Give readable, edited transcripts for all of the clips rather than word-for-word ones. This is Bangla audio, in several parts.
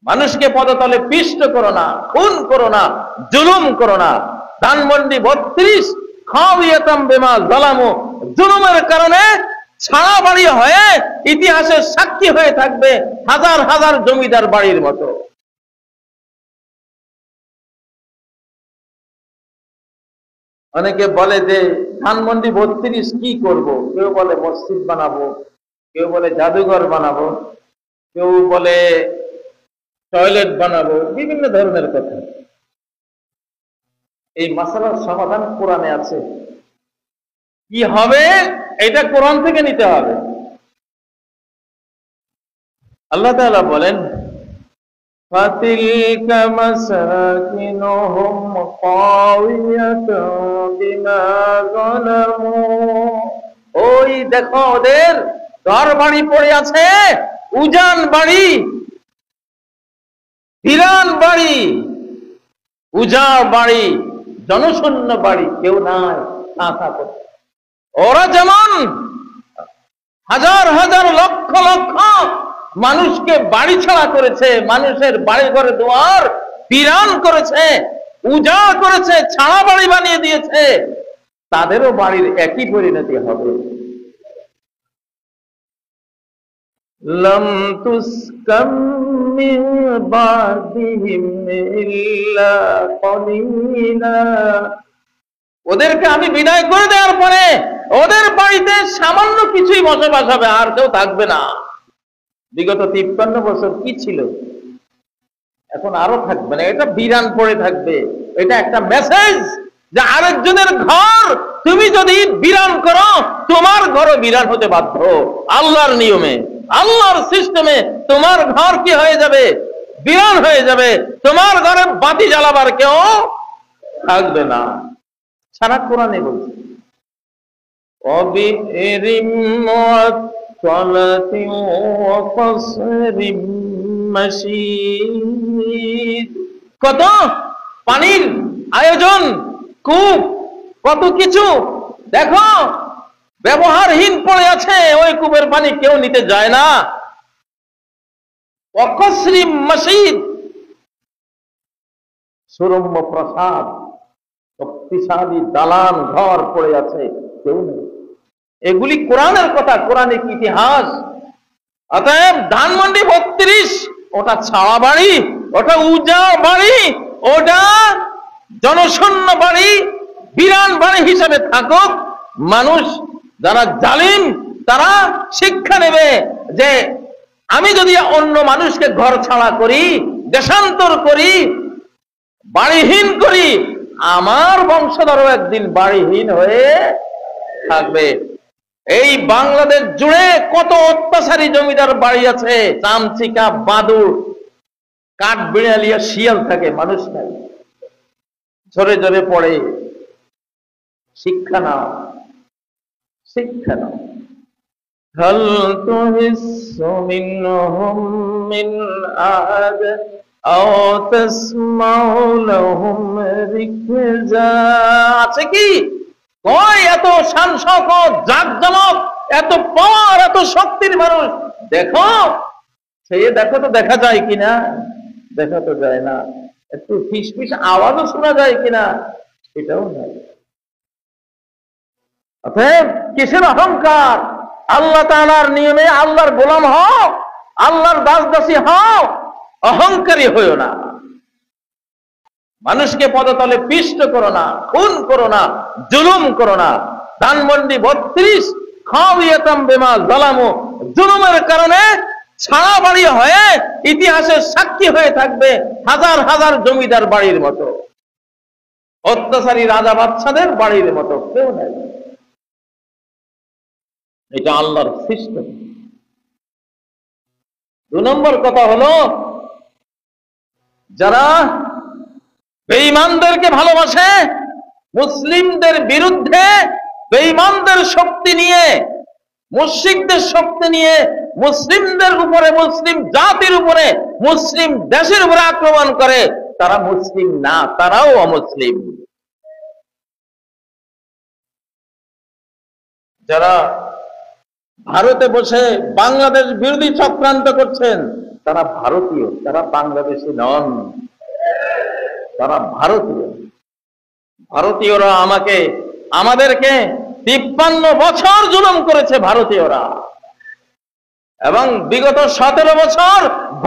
মানুষকে পদতলে পিষ্ট করো না, খুন করো না, জুলুম করো না। ধানমন্ডি 32 খাওয়াতাম বেমা জালামু, জুলুমের কারণে ছাড়া বাড়ি হয়ে ইতিহাসের সাক্ষী হয়ে থাকবে হাজার হাজার জমিদার বাড়ির মতো। অনেকে বলে যে ধানমন্ডি 32 কি করব, কেউ বলে মসজিদ বানাবো, কেউ বলে জাদুঘর বানাবো, কেউ বলে টয়লেট বানাবো, বিভিন্ন ধরনের কথা। এই মাসালার সমাধান কোরআনে আছে। কি হবে এটা কোরআন থেকে নিতে হবে। আল্লাহ তাআলা বলেন, ফাতিলকা মাসাকিনুহুম খাওয়ায়াতুন বিমা যালামু, ওই দেখো ওদের ঘর বাড়ি পড়ে আছে, উজান বাড়ি, ভিরান বাড়ি, উজাড় বাড়ি, জনশূন্য বাড়ি, কেউ নাই। ওরা যেমন হাজার হাজার লক্ষ লক্ষ মানুষকে বাড়ি ছাড়া করেছে, মানুষের বাড়ি ঘরে দুয়ার বিরান করেছে, উজাড় করেছে, ছাড়া বাড়ি বানিয়ে দিয়েছে, তাদেরও বাড়ির একই পরিণতি হবে। লাম তুসকাম মিন বাদিহিম ইল্লা কলিলা, ওদেরকে আমি বিদায় করে দেওয়ার পরে ওদের বাড়িতে সামান্য কিছুই বসবাস হবে, আর কেউ থাকবে না। বিগত 53 বছর কি ছিল, এখন আরো থাকবে না, এটা বিরান পড়ে থাকবে। এটা একটা মেসেজ যে আরেকজনের ঘর তুমি যদি বিরান করো, তোমার ঘরও বিরান হতে বাধ্য। আল্লাহর নিয়মে, আল্লাহর সিস্টেমে তোমার ঘর কি হয়ে যাবে, বিরান হয়ে যাবে। তোমার ঘরে বাতি জ্বালাবার কেউ থাকবে না। সারা কোরআনে বলছে, অবিরিম মুআত্তালাতিন ওয়া কাসরিম মাশীদ, কত পানির আয়োজন, কূপ, কত কিছু দেখো ব্যবহারহীন পড়ে আছে, ওই কূপের পানি কেউ নিতে যায় না। ওয়া কাসরিম মাশীদ, সুরম্য প্রাসাদ, শক্তিশালী দালান ঘর পড়ে আছে, কেউ নেই। এগুলি কোরআনের কথা, কোরআনিক ইতিহাস। অতএব ধানমন্ডি 32 ওটা ছাড়া বাড়ি, ওটা উজাড় বাড়ি, ওটা জনশূন্য বাড়ি, বিরান বাড়ি হিসাবে থাকুক। মানুষ যারা জালিম তারা শিক্ষা নেবে যে আমি যদি অন্য মানুষকে ঘর ছাড়া করি, দেশান্তর করি, বাড়িহীন করি, আমার বংশধরও একদিন বাড়িহীন হয়ে থাকবে। এই বাংলাদেশ জুড়ে কত অত্যাচারী জমিদার বাড়ি আছে, চামচিকা, বাদুর, কাঠ বিড়ালিয়া, শিয়াল থাকে, মানুষ নাই, ঝরে ঝরে পড়ে। শিক্ষা নাও, শিক্ষা নাও। হাল তুহিসসু মিনহুম মিন আহাদ আও তাসমাউ লাহুম রিকজা, আছে কি কই এত শান শওকত, জাকজমক, এত পাওয়ার, এত শক্তির মানুষ দেখো, সেই দেখো তো দেখা যায় কিনা, দেখা তো যায় না। একটু ফিসফিস আওয়াজও শোনা যায় কিনা, সেটাও নাই। অতএব কিসের অহংকার? আল্লাহ তাআলার নিয়মে আল্লাহর গোলাম হও, আল্লাহর দাসদাসী হও, অহংকারী হইও না। মানুষকে পদতলে পিষ্ট করো না, খুন করো না, জুলুম করো না। ধানমন্ডি 32 খাওয়াতাম বেমা জালামু, জুলুমের কারণে ছাড়া বাড়ি হয়ে ইতিহাসের সাক্ষী হয়ে থাকবে হাজার হাজার জমিদার বাড়ির মতো, অত্যাচারী রাজা বাদশাদের বাড়ির মতো, কেউ নাই। এটা আল্লাহর সিস্টেম। 2 নম্বর কথা হলো, যারা বেঈমানদেরকে ভালোবাসে, মুসলিমদের বিরুদ্ধে বেঈমানদের শক্তি নিয়ে, মুশরিকদের শক্তি নিয়ে মুসলিমদের উপরে, মুসলিম জাতির উপরে, মুসলিম দেশের উপরে আক্রমণ করে, তারা মুসলিম না, তারাও অমুসলিম। যারা ভারতে বসে বাংলাদেশ বিরোধী চক্রান্ত করছেন, তারা ভারতীয়, তারা বাংলাদেশি নন, তারা ভারতীয়। ভারতীয়রা আমাদেরকে 53 বছর জুলুম করেছে ভারতীয়রা, এবং বিগত 17 বছর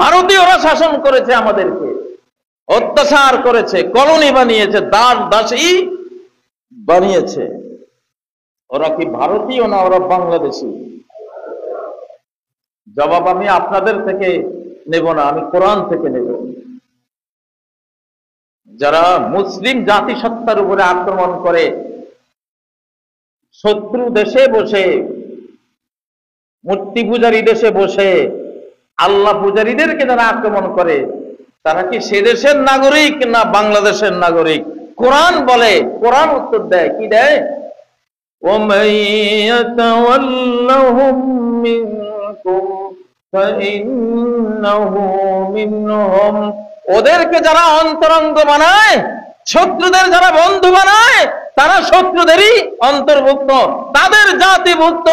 ভারতীয়রা শাসন করেছে, আমাদেরকে অত্যাচার করেছে, কলোনি বানিয়েছে, দাসী বানিয়েছে। ওরা কি ভারতীয় না ওরা বাংলাদেশি? জবাব আমি আপনাদের থেকে নেব না, আমি কোরআন থেকে নেব। যারা মুসলিম জাতিসত্তার উপরে আক্রমণ করে, শত্রু দেশে বসে, মূর্তি পূজারী দেশে বসে আল্লাহ পূজারীদেরকে যারা আক্রমণ করে, তারা কি সে দেশের নাগরিক না বাংলাদেশের নাগরিক? কোরআন বলে, কোরআন উত্তর দেয়, কি দেয়? وَمَن يَتَوَلَّهُم مِّنكُمْ فَإِنَّهُ مِنْهُمْ। ওদেরকে যারা অন্তরঙ্গ বানায়, শত্রুদের যারা বন্ধু বানায়, তারা শত্রুদেরই অন্তর্ভুক্ত, তাদের জাতিভুক্ত,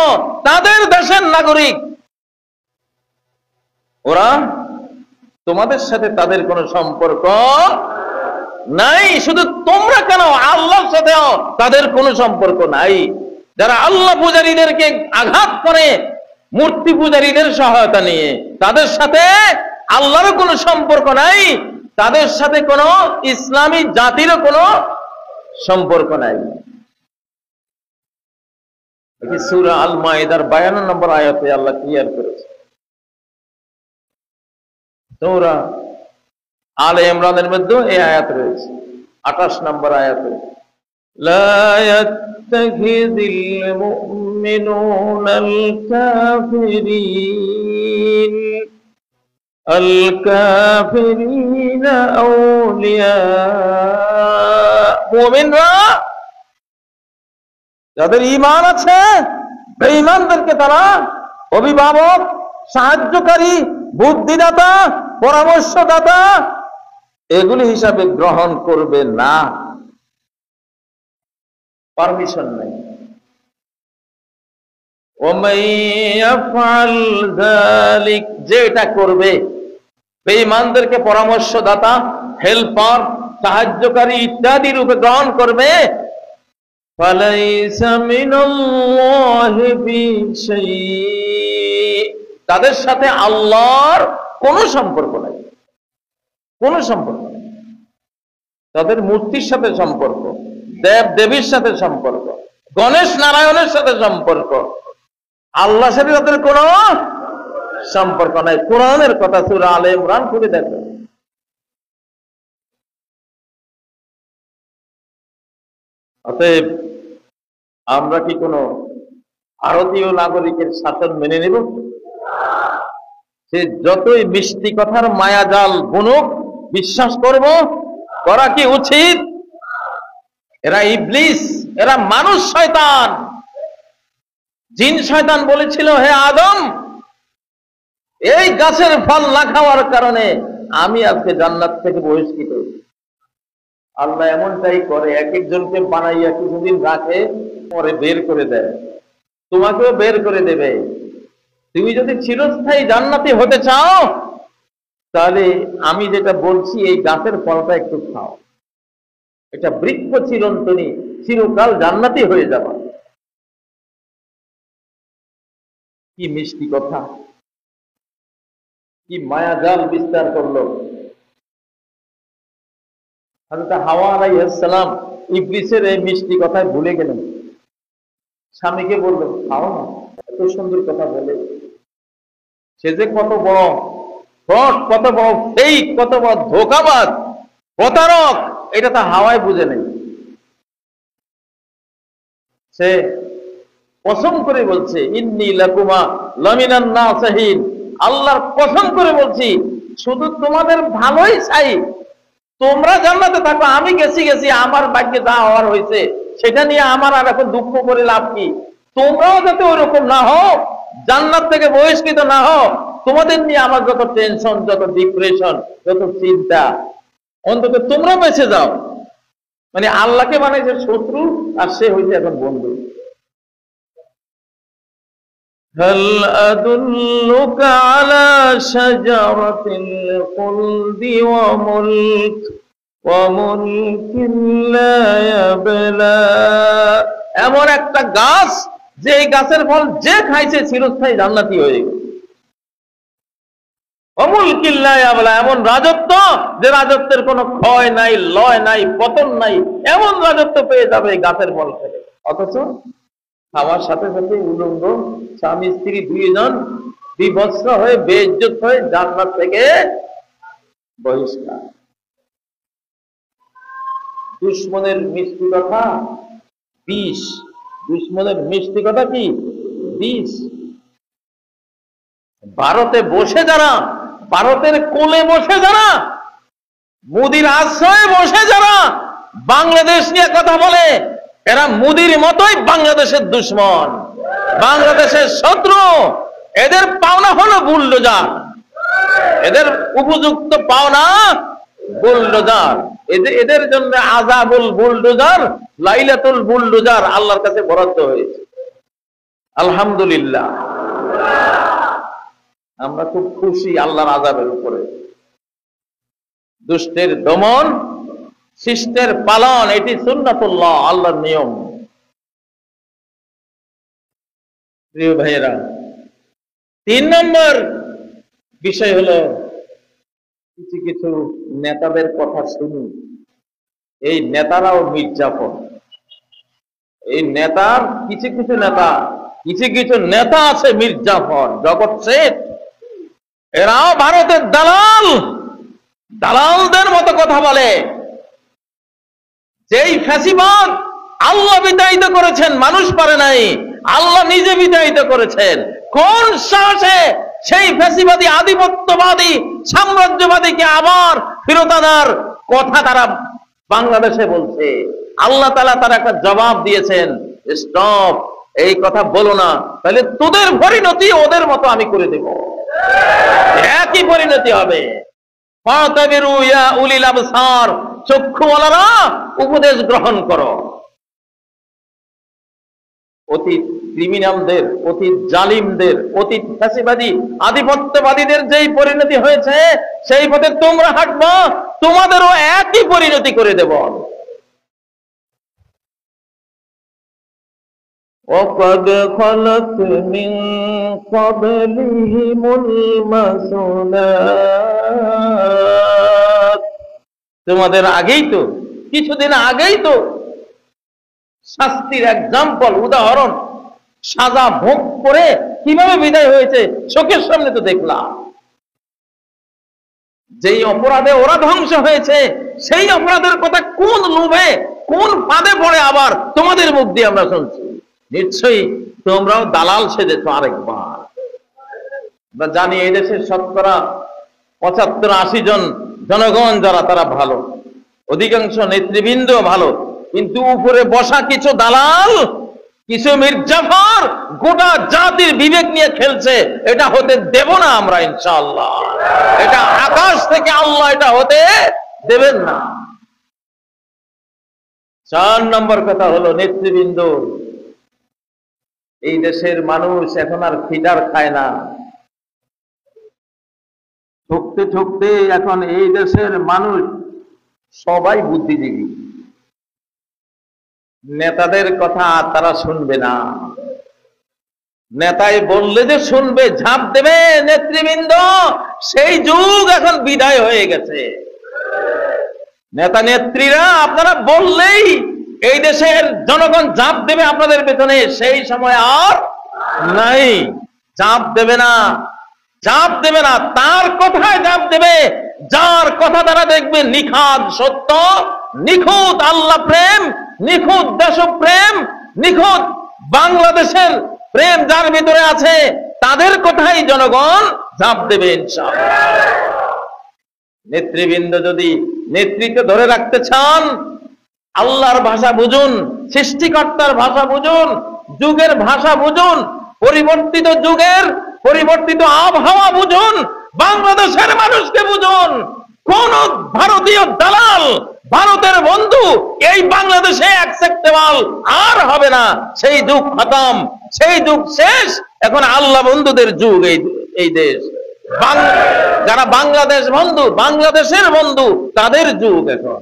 তাদের দেশের নাগরিক। ওরা, তোমাদের সাথে তাদের কোনো সম্পর্ক নাই। শুধু তোমরা কেন, আল্লাহর সাথেও তাদের কোনো সম্পর্ক নাই। যারা আল্লাহ পূজারীদেরকে আঘাত করে মূর্তি পূজারীদের সহায়তা নিয়ে, তাদের সাথে আল্লাহরও কোনো সম্পর্ক নাই, তাদের সাথে কোনো ইসলামী জাতিরও কোনো সম্পর্ক নাই। সূরা আল মাইদার 52 নম্বর আয়াতে আল্লাহ ক্লিয়ার করেছে। সূরা আলে ইমরানের মধ্যে এই আয়াত রয়েছে, 28 নম্বর আয়াতে, লা ইয়াত্তাখিযিল মুমিনুনাল কাফিরিনা আউলিয়া। মুমিনরা, যাদের ঈমান আছে, বেঈমানদেরকে তারা অভিভাবক, সাহায্যকারী, বুদ্ধিদাতা, পরামর্শদাতা এগুলি হিসাবে গ্রহণ করবে না। পারমিশন নেই। ওয়ামান ইয়াফআল যালিক, যে এটা করবে, বেঈমানদেরকে পরামর্শদাতা, হেল্পার, সাহায্যকারী ইত্যাদি রূপে গ্রহণ করবে, ফালাইসা মিনাল্লাহি ফি শাই, তাদের সাথে আল্লাহর কোনো সম্পর্ক নাই, কোনো সম্পর্ক নেই। তাদের মূর্তির সাথে সম্পর্ক, দেব দেবীর সাথে সম্পর্ক, গণেশ নারায়ণের সাথে সম্পর্ক, আল্লাহর সাথে তাদের কোনো সম্পর্ক নাই। কোরআনের কথা, সূরা আলে ইমরান খুলে দেখো। অতএব আমরা কি কোনো ভারতীয় নাগরিকের শাসন মেনে নেব? সে যতই মিষ্টি কথার মায়াজাল বুনুক, বিশ্বাস করব? করা কি উচিত? এরা ইবলিস, এরা মানুষ শয়তান। জিন শয়তান বলেছিল, হে আদম, এই গাছের ফল না খাওয়ার কারণে আমি আজকে জান্নাত থেকে বহিষ্কৃত। আল্লাহ এমনটাই করে, এক একজনকে বানাইয়া কিছুদিন রাখে, পরে বের করে দেয়। তোমাকেও বের করে দেবে। তুমি যদি চিরস্থায়ী জান্নাতি হতে চাও, তাহলে আমি যেটা বলছি, এই গাছের ফলটা একটু খাও। এটা বৃক্ষ চিরন্তনী, চিরকাল জান্নাতি হয়ে যাবে। কি মিষ্টি কথা, কি মায়াজাল বিস্তার করলো। হযরত হাওয়া আলাইহিস সালাম ইবলিসের এই মিষ্টি কথায় ভুলে গেলেন। স্বামীকে বললেন, খাও না, এত সুন্দর কথা বলে। সে যে কত বড় ফ্রড, কত বড় ফেক, কত বড় ধোঁকাবাজ, প্রতারক, এটা তো হাওয়ায় বুঝে নেই। সে কসম করে বলছে, ইন্নী লাকুমা লামিনান নাসিহিন, আল্লাহর কসম করে বলছি, শুধু তোমাদের ভালোই চাই। তোমরা জান্নাতে থাকো, আমি গেছি, আমার ভাগ্যে যা হওয়ার হয়েছে সেটা নিয়ে আমার আর এখন দুঃখ করে লাভ কি? তোমরাও যাতে ওইরকম না হও, জান্নাত থেকে বহিষ্কৃত না হও, তোমাদের নিয়ে আমার যত টেনশন, যত ডিপ্রেশন, যত চিন্তা, অন্তত তোমরা বেঁচে যাও। মানে আল্লাহকে বানাইছে শত্রু, আর সে হইছে এখন বন্ধু। هل أدلك على شجرة الخلد وملك لا يبلى এমন একটা গাছ যে গাছের ফল যে খাইছে চিরস্থায়ী জান্নাতি হয়ে গেছে। অমুলকিন লা ইয়াবলা, এমন রাজত্ব যে রাজত্বের কোনো ক্ষয় নাই, লয় নাই, পতন নাই, এমন রাজত্ব পেয়ে যাবে এই গাছের ফল থেকে। অথচ খাওয়ার সাথে সাথে উলঙ্গ স্বামী স্ত্রী দুইজন বিভৎস হয়ে বেইজ্জত হয়ে জান্নাত থেকে বহিষ্কার। দুশ্মনের মিষ্টি কথা বিষ, দুশ্মনের মিষ্টি কথা কি বিষ। ভারতে বসে যারা, ভারতের কোলে বসে যারা, মোদির আশ্রয়ে বসে যারা বাংলাদেশ নিয়ে কথা বলে, এরা মোদির মতোই বাংলাদেশের দুশ্মন, বাংলাদেশের শত্রু। এদের পাওনা হলো বুলডোজার, এদের উপযুক্ত পাওনা বুলডোজার। এদের জন্য আযাবুল বুলডোজার, লাইলাতুল বুলডোজার আল্লাহর কাছে বরাদ্দ হয়েছে। আলহামদুলিল্লাহ, আমরা খুব খুশি আল্লাহর আযাবের উপরে। দুষ্টের দমন, শিষ্টের পালন, এটি সুন্নাতুল্লাহ, আল্লাহর নিয়ম। প্রিয় ভাইয়েরা, 3 নম্বর বিষয় হলো কিছু কিছু নেতাদের কথা শুনি। এই নেতারাও মির্জাফর। এই নেতার কিছু কিছু নেতা আছে মির্জাফর, জগৎ শেঠ। এরাও ভারতের দালাল, দালালদের মতো কথা বলে। যেই ফ্যাসিবাদ আল্লাহ বিতাড়িত করেছেন, মানুষ পারে নাই, আল্লাহ নিজে বিতাড়িত করেছেন। কোন সাহসে সেই ফ্যাসিবাদী, আধিপত্যবাদী, সাম্রাজ্যবাদীকে আবার ফেরত আনার কথা তারা বাংলাদেশে বলছে? আল্লাহ তাআলা তার একটা জবাব দিয়েছেন, স্টপ, এই কথা বলো না, তাহলে তোদের পরিণতি ওদের মতো আমি করে দেব, একই পরিণতি হবে। ফাতাবিরু ইয়া উলিল আবসার, চক্ষুওয়ালারা উপদেশ গ্রহণ করো। অতীত ক্রিমিনালদের, অতীত জালিমদের, অতীত ফ্যাসিবাদী, আধিপত্যবাদীদের যেই পরিণতি হয়েছে, সেই পথে তোমরা হাঁটবা, তোমাদেরও একই পরিণতি করে দেব। وَقَدْ خَلَتْ مِنْ قَبْلِهِمُ الْمَثُلَاتُ, তোমাদের আগেই তো, কিছুদিন আগেই তো শাস্তির এক্সাম্পল, উদাহরণ, সাজা ভোগ করে কিভাবে বিদায় হয়েছে চোখের সামনে তো দেখলাম। যেই অপরাধে ওরা ধ্বংস হয়েছে, সেই অপরাধের কথা কোন লোভে, কোন ফাঁদে পড়ে আবার তোমাদের মুখ দিয়ে আমরা শুনছি। নিশ্চয়ই তোমরাও দালাল সেজেছ আরেকবার। আমরা জানি এই দেশের শতকরা 75-80 জন জনগণ যারা, তারা ভালো, অধিকাংশ নেতৃবৃন্দ ভালো, কিন্তু উপরে বসা কিছু দালাল, কিছু মির্জাফর গোটা জাতির বিবেক নিয়ে খেলছে। এটা হতে দেব না আমরা ইনশাআল্লাহ। এটা আকাশ থেকে আল্লাহ এটা হতে দেবেন না। 4 নম্বর কথা হলো নেতৃবৃন্দ, এই দেশের মানুষ এখন আর ফিডার খায় না। ঠকতে ঠকতে এখন এই দেশের মানুষ সবাই বুদ্ধিজীবী। নেতাদের কথা তারা শুনবে না। নেতাই বললে যে শুনবে, ঝাঁপ দেবে নেতৃবৃন্দ, সেই যুগ এখন বিদায় হয়ে গেছে। নেতা নেত্রীরা আপনারা বললেই এই দেশের জনগণ ঝাঁপ দেবে আপনাদের পেছনে, সেই সময় আর নাই। ঝাঁপ দেবে না, ঝাঁপ দেবে না, তার কথায় ঝাঁপ দেবে যার কথা তারা দেখবে নিখাদ সত্য, নিখুঁত আল্লাহ প্রেম, নিখুঁত দেশপ্রেম, নিখুঁত বাংলাদেশের প্রেম যার ভিতরে আছে, তাদের কথাই জনগণ ঝাঁপ দেবে ইনশাআল্লাহ। নেতৃবৃন্দ যদি নেতৃত্ব ধরে রাখতে চান, আল্লাহর ভাষা বুঝুন, সৃষ্টিকর্তার ভাষা বুঝুন, যুগের ভাষা বুঝুন, পরিবর্তিত যুগের পরিবর্তিত আবহাওয়া বুঝুন, বাংলাদেশের মানুষকে বুঝুন। কোন ভারতীয় দালাল, ভারতের বন্ধু এই বাংলাদেশে অ্যাকসেপ্টেবল আর হবে না। সেই যুগ খতম, সেই যুগ শেষ, এখন আল্লাহ বন্ধুদের যুগ এই দেশ। যারা বাংলাদেশ বন্ধু, বাংলাদেশের বন্ধু, তাদের যুগ এখন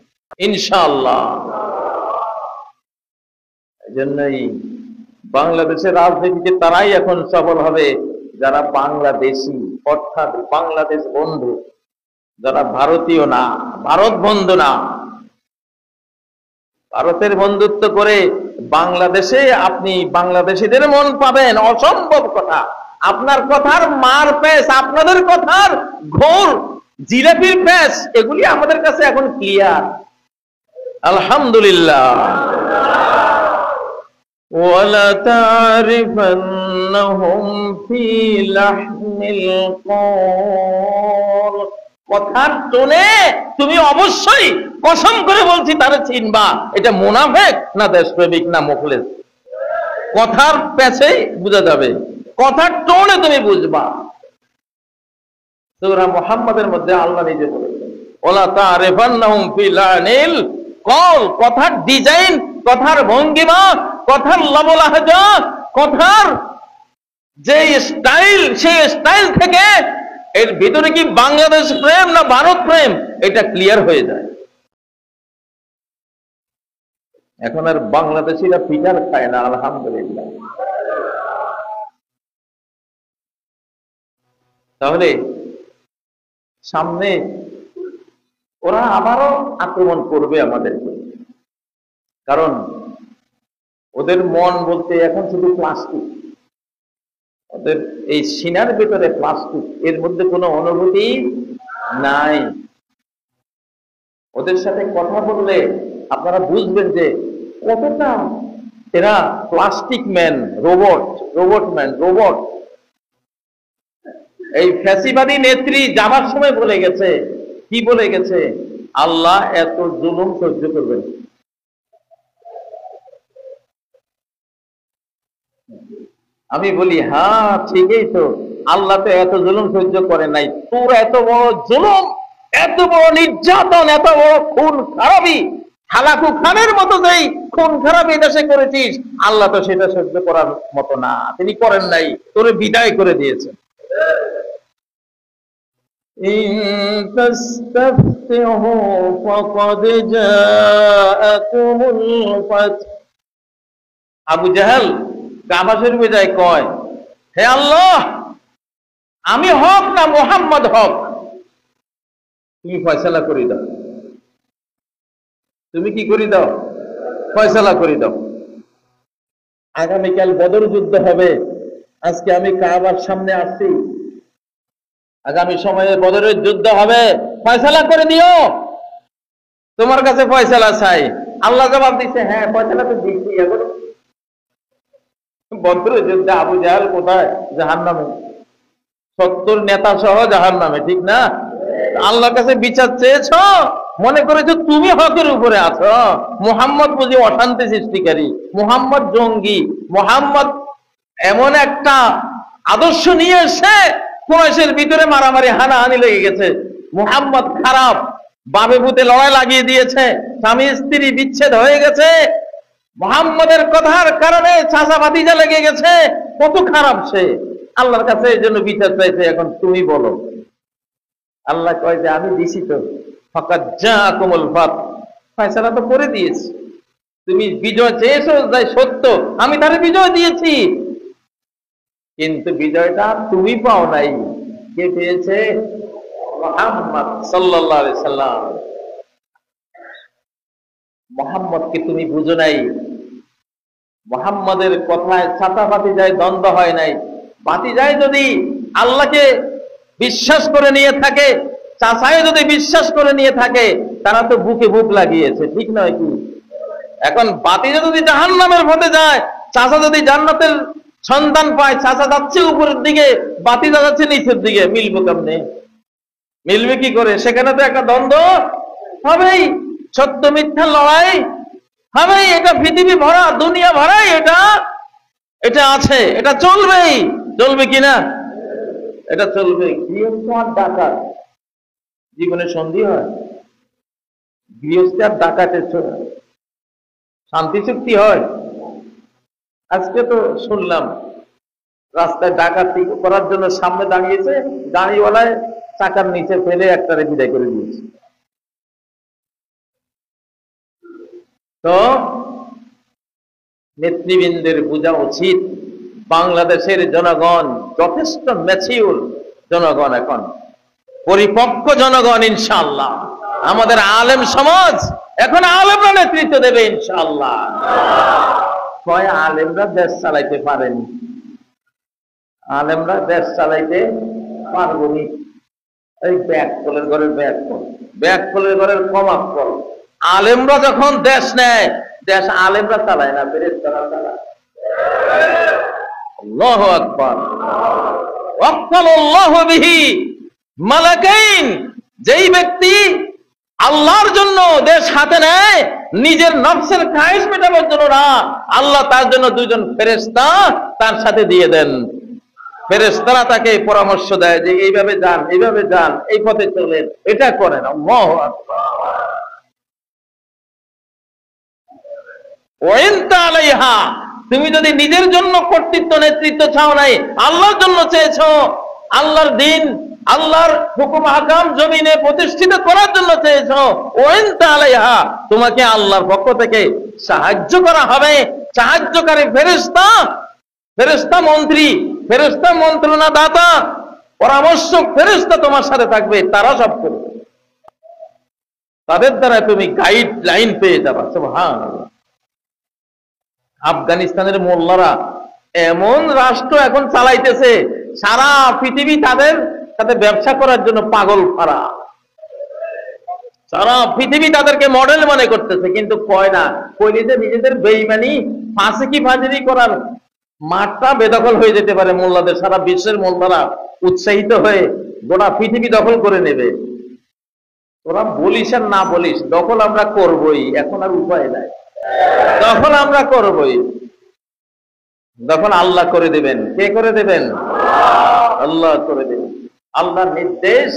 ইনশাআল্লাহ। এই জন্যই বাংলাদেশের রাজনীতিতে তারাই এখন সফল হবে যারা বাংলাদেশী, অর্থাৎ বাংলাদেশ বন্ধু, যারা ভারতীয় না, ভারত বন্ধু না। ভারতের বন্ধুত্ব করে বাংলাদেশে আপনি বাংলাদেশিদের মন পাবেন, অসম্ভব কথা। আপনার কথার মার পেশ, আপনাদের কথার ঘোর জিলাপির পেশ, এগুলি আমাদের কাছে এখন ক্লিয়ার, আলহামদুলিল্লাহ। وَلَتَعْرِفَنَّهُمْ فِي لَحْنِ الْقَوْلِ, কথার টোনে তুমি অবশ্যই কসম করে বলছি তারা চিনবা এটা মুনাফিক না দেশপ্রেমিক না মুখলেস। কথার পেছেই বোঝা যাবে, কথার টোনে তুমি বুঝবা। সূরা মুহাম্মাদের মধ্যে আল্লাহ নিজে বলেছেন ওয়ালা তা'রিফান্নাহুম ফি লাহনিল কওল, কথার ডিজাইন, কথার ভঙ্গিমা, কথার লবলাহজা, কথার যে স্টাইল, সেই স্টাইল থেকে এর ভিতরে কি বাংলাদেশ প্রেম না ভারত প্রেম এটা ক্লিয়ার হয়ে যায়। এখন আর বাংলাদেশিরা পিঠার খায় না, আলহামদুলিল্লাহ। তাহলে সামনে ওরা আবারও আক্রমণ করবে আমাদেরকে, কারণ ওদের মন বলতে এখন শুধু প্লাস্টিক, ওদের এই সিনার ভিতরে প্লাস্টিক, এর মধ্যে কোনো অনুভূতি নাই। ওদের সাথে কথা বললে আপনারা বুঝবেন যে কতটা এরা plastic man, robot man, robot. এই ফ্যাসিবাদী নেত্রী যাবার সময় বলে গেছে, কি বলে গেছে? আল্লাহ এত জুলুম সহ্য করবেন। আমি বলি হ্যাঁ ঠিকই তো, আল্লাহ তো এত জুলুম সহ্য করে নাই, তোর এত বড় জুলুম, এত বড় নির্যাতন, এত বড় খুন খারাপি, হালাকু খানের মতো যেই খুন খারাপি দেশে করেছিস, আল্লাহ তো সেটা সহ্য করার মতো না, তিনি করেন নাই, তোরে বিদায় করে দিয়েছেন। আবু জাহেল কাবা শরীফে যায়, কয় হে আল্লাহ, আমি হক না মুহাম্মদ হক, তুমি ফয়সালা করে দাও, তুমি কি করে দাও, ফয়সালা করে দাও। আগামীকাল বদর যুদ্ধ হবে, আজকে আমি কাবার সামনে আসছি, আগামী সময়ে বদরের যুদ্ধ হবে, ফয়সালা করে দিও, তোমার কাছে ফয়সালা চাই। আল্লাহ জবাব দিচ্ছে হ্যাঁ ফয়সালা তো দিচ্ছি। এখন বদরের যুদ্ধে আবু জাহেল কোথায়? জাহান্নামে, 70 নেতা সহ জাহান্নামে, ঠিক না? আল্লাহর কাছে বিচার চেয়েছ, মনে করেছো তুমি হকের উপরে আছো। মুহাম্মদ বুঝি অশান্তি সৃষ্টিকারী, মুহাম্মদ জঙ্গি, মুহাম্মদ এমন একটা আদর্শ নিয়ে এসে কুরাইশের ভিতরে মারামারি হানাহানি লেগে গেছে। মুহাম্মদ খারাপ, বাপে ভূতে লড়াই লাগিয়ে দিয়েছে, স্বামী স্ত্রী বিচ্ছেদ হয়ে গেছে, মুহাম্মদের কথার কারণে চাচা ভাতিজা লেগে গেছে, কত খারাপ সে। আল্লাহর কাছে এই জন্য বিচার চাইছে, এখন তুমি বলো। আল্লাহ কয় যে আমি দিছি তো, ফাকাদ জাআকুমুল ফাত, ফয়সালা তো করে দিয়েছি, তুমি বিজয় চেয়েছো যাই সত্য, আমি তারে বিজয় দিয়েছি, কিন্তু বিজয়টা তুমি পাও নাই। কে পেয়েছে? মুহাম্মদ সাল্লাল্লাহু আলাইহি সাল্লাম। মুহাম্মদকে তুমি বুঝো নাই, মুহাম্মদের কথায় ছাতা ভাতিজায় দ্বন্দ্ব হয় নাই। ভাতিজায় যদি আল্লাহকে বিশ্বাস করে নিয়ে থাকে, চাচায় যদি বিশ্বাস করে নিয়ে থাকে, তারা তো বুকে বুক লাগিয়েছে, ঠিক নয় কি? এখন ভাতিজা যদি জাহান্নামের পথে যায়, চাচা যদি জান্নাতের সন্তান পায়, চাচা যাচ্ছে উপরের দিকে, ভাতিজা যাচ্ছে নিচের দিকে, মিলবে কেমনে? মিলবে কি করে? সেখানে তো একটা দ্বন্দ্ব হবেই, সত্য মিথ্যা লড়াই হবেই। এটা পৃথিবী ভরা, দুনিয়া ভরাই এটা আছে, এটা চলবেই। চলবে কিনা? এটা চলবে। গৃহস্থ আর ডাকাত জীবনে সন্ধি হয়? গৃহস্থ আর ডাকাতের শান্তি চুক্তি হয়? আজকে তো শুনলাম রাস্তায় ডাকাতি করার জন্য সামনে দাঁড়িয়েছে, গাড়িওয়ালায় চাকার নিচে ফেলে একটারে বিদায় করে দিয়েছে। তো নেতৃবৃন্দের বোঝা উচিত, বাংলাদেশের জনগণ যথেষ্ট ম্যাচিউর জনগণ, এখন পরিপক্ক জনগণ ইনশাআল্লাহ। আমাদের আলেম সমাজ এখন আলেমরা নেতৃত্ব দেবে ইনশাআল্লাহ। কয় আলেমরা দেশ চালাইতে পারেনি, আলেমরা দেশ চালাইতে পারবনি। এই ব্যাগ কলের ঘরের ব্যাগ কলের ঘরের কমাপ কল, আলেমরা যখন দেশ নেয়, দেশ আলেমরা চালায় না, ফেরেশতারা চালায়। আল্লাহু আকবার। ওয়াক্কালাল্লাহু বিহি মালাকাইন, যেই ব্যক্তি আল্লাহর জন্য দেশ হাতে নেয়, নিজের নফসের খায়েশ মেটানোর জন্য না, আল্লাহ তার জন্য দুইজন ফেরেশতা তার সাথে দিয়ে দেন। ফেরেশতারা তাকে পরামর্শ দেয় যে এইভাবে যান, এইভাবে যান, এই পথে চলেন, এটা করেন। আল্লাহু আকবার। ওয়াইনতালাইহা, তুমি যদি নিজের জন্য কর্তৃত্ব নেতৃত্ব চাও নাই, আল্লাহর জন্য চেয়েছো, আল্লাহর দিন আল্লাহর হুকুম আহকাম জমিনে প্রতিষ্ঠিত করার জন্য চেয়েছো, ওয়াইনতালাইহা, তোমাকে আল্লাহর পক্ষ থেকে সাহায্য করা হবে। সাহায্যকারী ফেরেশতা, ফেরেশতা মন্ত্রী, ফেরেশতা মন্ত্রণা দাতা, পরামর্শক ফেরেশতা তোমার সাথে থাকবে, তারা সব করবে। তাদের দ্বারা তুমি গাইড লাইন পেয়ে যাবা। সুবহানাল্লাহ। আফগানিস্তানের মোল্লারা এমন রাষ্ট্র এখন চালাইতেছে, সারা পৃথিবী তাদের সাথে ব্যবসা করার জন্য পাগল ফারা, সারা পৃথিবী তাদেরকে মডেল মনে করতেছে, কিন্তু কয় না, কইলে যে নিজেদের বেঈমানি ফাঁসিকি ফাজিরি করার মাঠটা বেদখল হয়ে যেতে পারে। মোল্লাদের সারা বিশ্বের মোল্লারা উৎসাহিত হয়ে গোটা পৃথিবী দখল করে নেবে। তোরা বলিস আর না বলিস, দখল আমরা করবই, এখন আর উপায় নাই, দখল আমরা করবই। দখল আল্লাহ করে দেবেন। কে করে দেবেন? আল্লাহ করে দেবেন। আল্লাহর নির্দেশ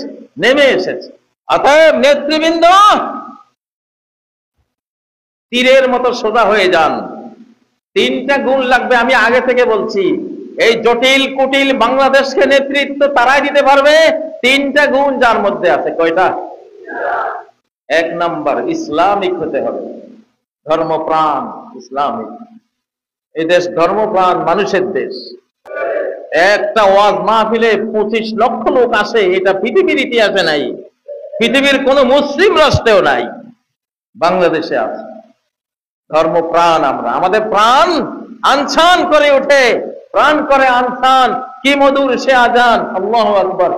নেমে এসেছে। অতএব নেতৃবৃন্দ তীরের মতো সোজা হয়ে যান। তিনটা গুণ লাগবে, আমি আগে থেকে বলছি। এই জটিল কুটিল বাংলাদেশকে নেতৃত্ব তারাই দিতে পারবে, তিনটা গুণ যার মধ্যে আছে। কয়টা? এক নাম্বার, ইসলামিক হতে হবে, ধর্মপ্রাণ ইসলামিক। এই দেশ ধর্মপ্রাণ মানুষের দেশ। একটা ওয়াজ মাহফিলে 25 লক্ষ লোক আসে, এটা পৃথিবীর ইতিহাসে নাই, পৃথিবীর কোন মুসলিম রাষ্ট্রেও নাই, বাংলাদেশে আছে। ধর্মপ্রাণ আমরা, আমাদের প্রাণ আনছান করে ওঠে, প্রাণ করে আনছান, কি মধুর সে আজান, আল্লাহু আকবার।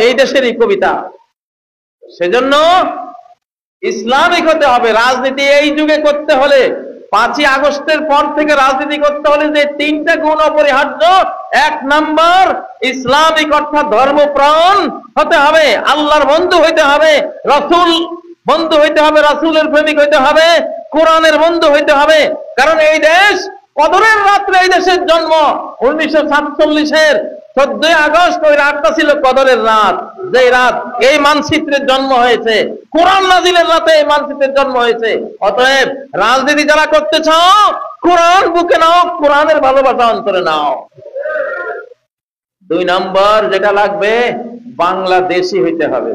এই দেশেরই কবিতা। সেজন্য ইসলামিক হতে হবে। রাজনীতি এই যুগে করতে হলে, 5ই আগস্টের পর থেকে রাজনীতি করতে হলে যে তিনটা গুণ অপরিহার্য। এক নাম্বার, ইসলামিক অর্থাৎ ধর্মপ্রাণ হতে হবে, আল্লাহর বন্ধু হইতে হবে, রাসূল বন্ধু হইতে হবে, রাসূলের প্রেমিক হইতে হবে, কোরআনের বন্ধু হইতে হবে। কারণ এই দেশ কদরের রাত্রে এই দেশের জন্ম। 1947-এর 14ই আগস্ট, ওই রাতটা ছিল কদরের রাত, যে রাত এই মানচিত্রের জন্ম হয়েছে, কোরআন নাজিলের রাতে এই মানচিত্রের জন্ম হয়েছে। অতএব রাজনীতি যারা করতে চাও, কোরআন বুকে নাও, কোরআনের ভালোবাসা অন্তরে নাও। 2 নম্বর যেটা লাগবে, বাংলাদেশী হইতে হবে,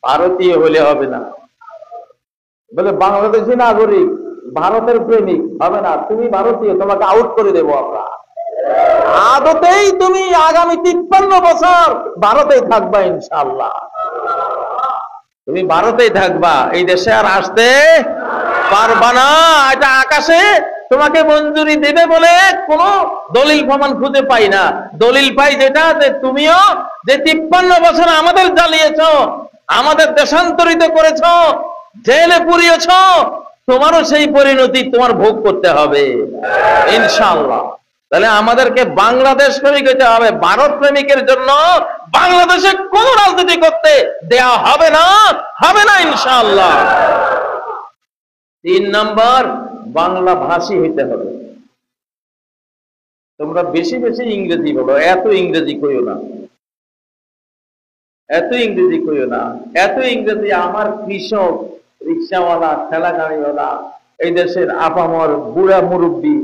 ভারতীয় হলে হবে না। বলে বাংলাদেশী নাগরিক, ভারতের প্রেমিক হবে না, তুমি ভারতীয়, তোমাকে আউট করে দেবো আমরা। আদতেই তুমি আগামী 53 বছর ভারতেই থাকবা ইনশাআল্লাহ, তুমি ভারতেই থাকবা, এই দেশে আর আসতে পারবা না। এটা আকাশে তোমাকে মঞ্জুরি দেবে বলে কোনো দলিল প্রমাণ খুঁজে পাই না। দলিল পাই যেটা, যে তুমিও যে 53 বছর আমাদের জ্বালিয়েছ, আমাদের দেশান্তরিত করেছ, জেলে পুড়িয়েছ, তোমারও সেই পরিণতি তোমার ভোগ করতে হবে ইনশাআল্লাহ। তাহলে আমাদেরকে বাংলাদেশ প্রেমিক হইতে হবে। ভারত প্রেমিকের জন্য বাংলাদেশে কোন রাজনীতি করতে দেয়া হবে না, হবে না ইনশাআল্লাহ। 3 নম্বর, বাংলা ভাষী হইতে হবে। তোমরা বেশি বেশি ইংরেজি বলো, এত ইংরেজি কইও না, এত ইংরেজি কইও না। এত ইংরেজি আমার কৃষক, রিক্সাওয়ালা, ঠেলা গাড়িওয়ালা, এই দেশের আপামর বুড়া মুরব্বী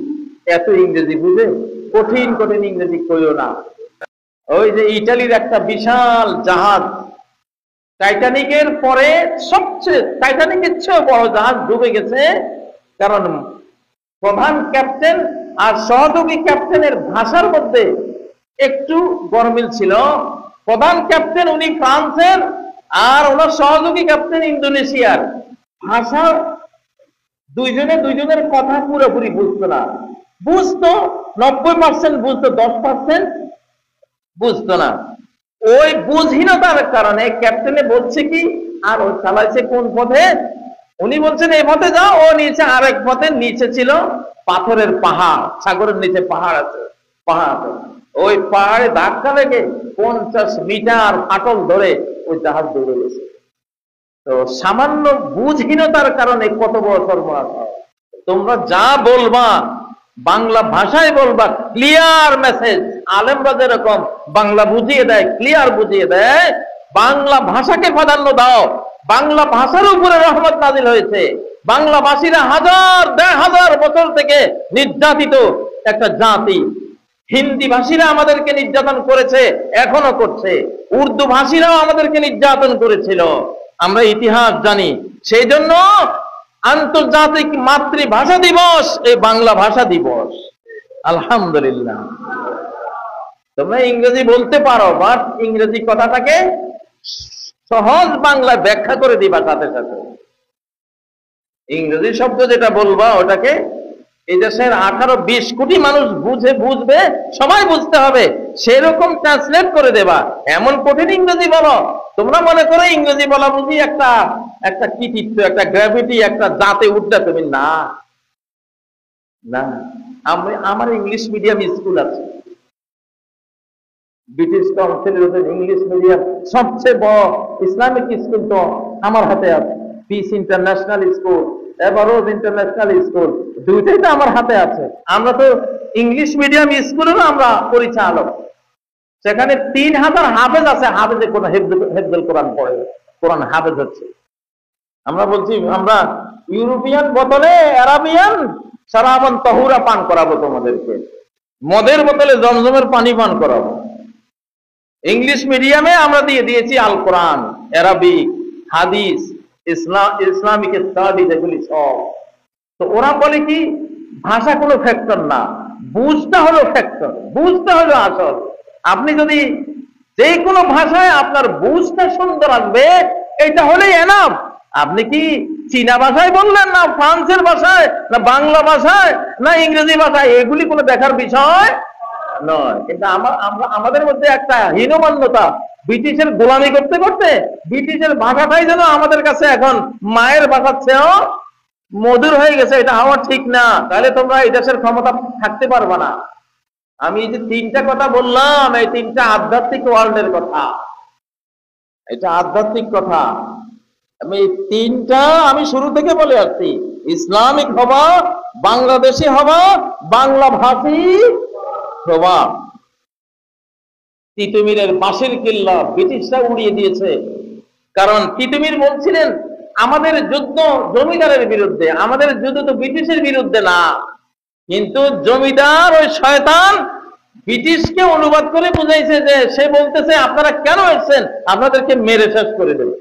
এত ইংরেজি বুঝে? কঠিন কঠিন ইংরেজি কইও না। ওই যে ইটালির একটা বিশাল জাহাজ, টাইটানিকের পরে টাইটানিকের চেয়েও বড় জাহাজ ডুবে গেছে, কারণ প্রধান ক্যাপ্টেন আর সহযোগী ক্যাপ্টেনের ভাষার মধ্যে একটু গরমিল ছিল। প্রধান ক্যাপ্টেন উনি ফ্রান্সের, আর ওনার সহযোগী ক্যাপ্টেন ইন্দোনেশিয়ার। ভাষা দুইজনের কথা পুরোপুরি বুঝতো না। বুঝতো 90% বুঝতো, 10% বুঝতো না। ওই বুঝহীনতার কারণে ক্যাপ্টেনে বলছে কি, আর ও চালাইছে কোন পথে, উনি বলছেন এই পথে যাও, ও নিচে আরেক পথে, নিচে ছিল পাথরের পাহাড়, সাগরের নিচে পাহাড় আছে, ওই পাহাড়ে ধাক্কা লেগে 50 মিটার ফাটল ধরে ওই জাহাজ ডুবে গেছে। তো সামান্য বুঝহীনতার কারণে কত বড় সর্বনাশ হয়। তোমরা যা বলবা বাংলা ভাষায় বলবা, ক্লিয়ার মেসেজ। আলেমরা যেরকম বাংলা বুঝিয়ে দেয়, ক্লিয়ার বুঝিয়ে দেয়, বাংলা ভাষাকে প্রাধান্য দাও। বাংলা ভাষার উপরে রহমত নাজিল হয়েছে। বাংলা ভাষীরা দেড় হাজার বছর থেকে নির্যাতিত একটা জাতি। হিন্দি ভাষীরা আমাদেরকে নির্যাতন করেছে, এখনো করছে। উর্দু ভাষীরাও আমাদেরকে নির্যাতন করেছিল, আমরা ইতিহাস জানি। সেই জন্য আন্তর্জাতিক মাতৃভাষা দিবস এই বাংলা ভাষা দিবস। আলহামদুলিল্লাহ। তোমরা ইংরেজি বলতে পারো, বাট ইংরেজি কথাটাকে সহজ বাংলায় ব্যাখ্যা করে দিবা সাথে সাথে। ইংরেজি শব্দ যেটা বলবা ওটাকে এই দেশের 18-20 কোটি মানুষ বুঝবে, সবাই বুঝতে হবে, সেরকম ট্রান্সলেট করে দেবা। এমন কঠিন ইংরেজি বলো, তোমরা মনে করো ইংরেজি বলা বুঝি একটা কৃতিত্ব, একটা গ্র্যাভিটি, একটা জাতে উঠবে। তুমি না, আমার ইংলিশ মিডিয়াম স্কুল আছে, ব্রিটিশ কাউন্সিলের ইংলিশ মিডিয়াম সবচেয়ে বড় ইসলামিক স্কুল তো আমার হাতে আছে। Peace international school, Averroes international school, দুইটাই তো আমার হাতে আছে। আমরা তো ইংলিশ মিডিয়াম স্কুলেরও আমরা পরিচালক। সেখানে 3000 হাফেজ আছে, হাফেজে কোন হেফজুল কোরআন পড়ে, কোরআন হাফেজ হচ্ছে। আমরা বলছি আমরা ইউরোপিয়ান বোতলে আরাবিয়ান সারাবন তহুরা পান করাবো তোমাদেরকে, মদের বোতলে জমজমের পানি পান করাবো। ইংলিশ মিডিয়ামে আমরা দিয়ে দিয়েছি আল কোরআন, আরবিক, হাদিস, ইসলামিক স্টাডিজ, এগুলি সব। তো ওরা বলে কি ভাষা কোনো ফ্যাক্টর না, বুঝতে হলো ফ্যাক্টর, বুঝতে হলো আসল। আপনি যদি যে কোনো ভাষায় আপনার বুঝতে সুন্দর আসবে, এটা হলেই এনাফ। আপনি কি চীনা ভাষায় বললেন, না ফ্রান্সের ভাষায়, না বাংলা ভাষায়, না ইংরেজি ভাষায়, এগুলি কোনো দেখার বিষয় নয়। কিন্তু আমাদের মধ্যে একটা হীনমান্যতা, ব্রিটিশের গোলামি করতে করতে ব্রিটিশের ভাষাটাই যেন আমাদের কাছে এখন মায়ের ভাষার চেয়েও মধুর হয়ে গেছে। এটা হওয়া ঠিক না, তাহলে তোমরা এই দেশের ক্ষমতা থাকতে পারবে না। আমি যে 3টা কথা বললাম, এই 3টা আধ্যাত্মিক ওয়ার্ল্ডের কথা, এটা আধ্যাত্মিক কথা। আমি 3টা আমি শুরু থেকে বলে আসছি, ইসলামিক হবা, বাংলাদেশি হবা, বাংলা ভাষী হবা। তিতুমিরের বাঁশের কিল্লা ব্রিটিশরা উড়িয়ে দিয়েছে, কারণ তিতুমির বলছিলেন আমাদের যুদ্ধ জমিদারের বিরুদ্ধে, আমাদের যুদ্ধ তো ব্রিটিশের বিরুদ্ধে না। কিন্তু জমিদার ওই শয়তান ব্রিটিশকে অনুবাদ করে বুঝাইছে যে সে বলতেছে আপনারা কেন এসেছেন, আপনাদেরকে মেরে শেষ করে দেবে।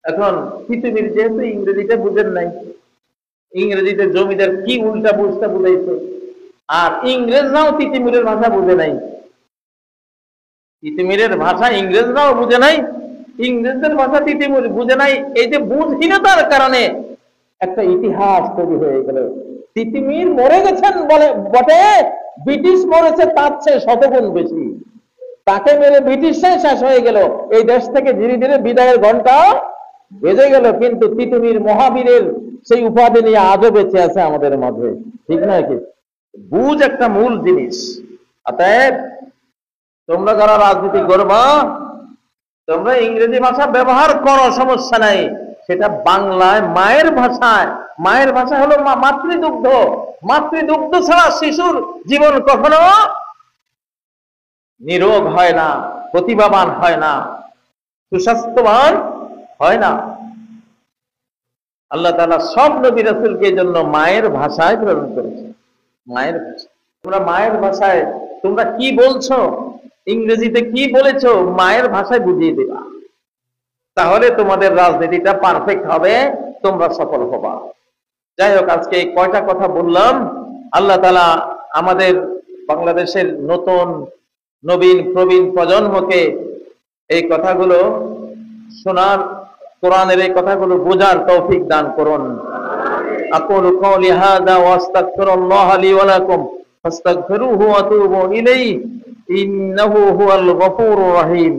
এখন তিতুমির যেহেতু ইংরেজিটা বুঝেন নাই, ইংরেজিতে জমিদার কি উল্টা বুঝতে বুঝাইছে, আর ইংরেজরাও তিতুমিরের ভাষা বুঝে নাই, তিতুমিরের ভাষা ইংরেজরাও বুঝে নাই, ইংরেজদের ভাষা তিতুমির বুঝে নাই। এই যে বুঝহীনতার কারণে একটা ইতিহাস তৈরি হয়ে গেল। তিতুমির মরে গেছেন বটে, ব্রিটিশ মরেছে তার চেয়ে 100 গুণ বেশি। তাকে মেরে ব্রিটিশরাই শেষ হয়ে গেল, এই দেশ থেকে ধীরে ধীরে বিদায়ের ঘন্টা বেজে গেল। কিন্তু তিতুমির মহাবীরের সেই উপাধি নিয়ে আজও বেঁচে আছে আমাদের মাঝে, ঠিক নয় কি? বুঝ একটা মূল জিনিস। অতএব তোমরা যারা রাজনীতি করবা, তোমরা ইংরেজি ভাষা ব্যবহার করো, সমস্যা নাই। সেটা বাংলায় মায়ের ভাষায়, মায়ের ভাষা হলো মাতৃদুগ্ধ। মাতৃদুগ্ধ ছাড়া শিশুর জীবন কখনো নিরোগ হয় না, প্রতিভাবান হয় না, সুস্বাস্থ্যবান হয় না। আল্লাহ তাআলা সব নবী রাসূলকে এই জন্য মায়ের ভাষায় প্রেরণ করেছে। মায়ের ভাষা। তোমরা মায়ের ভাষায় তোমরা কি বলছো, ইংরেজিতে কি বলেছো, মায়ের ভাষায় বুঝিয়ে দেবা, তাহলে তোমাদের রাজনীতিটা পারফেক্ট হবে, তোমরা সফল হবা। যাই হোক, আজকে কয়টা কথা বললাম। আল্লাহ তাআলা আমাদের বাংলাদেশের নতুন নবীন প্রবীণ প্রজন্মকে এই কথাগুলো শোনার, কোরআনের এই কথাগুলো বোঝার তৌফিক দান করুন। আকুলু কওলি হাযা ওয়া আস্তাগফিরুল্লাহ লি ওয়া লাকুম ফাস্তাগফিরুহু ওয়া তুবু ইলাইহি ইন্নাহু হুয়াল গফুরুর রহিম।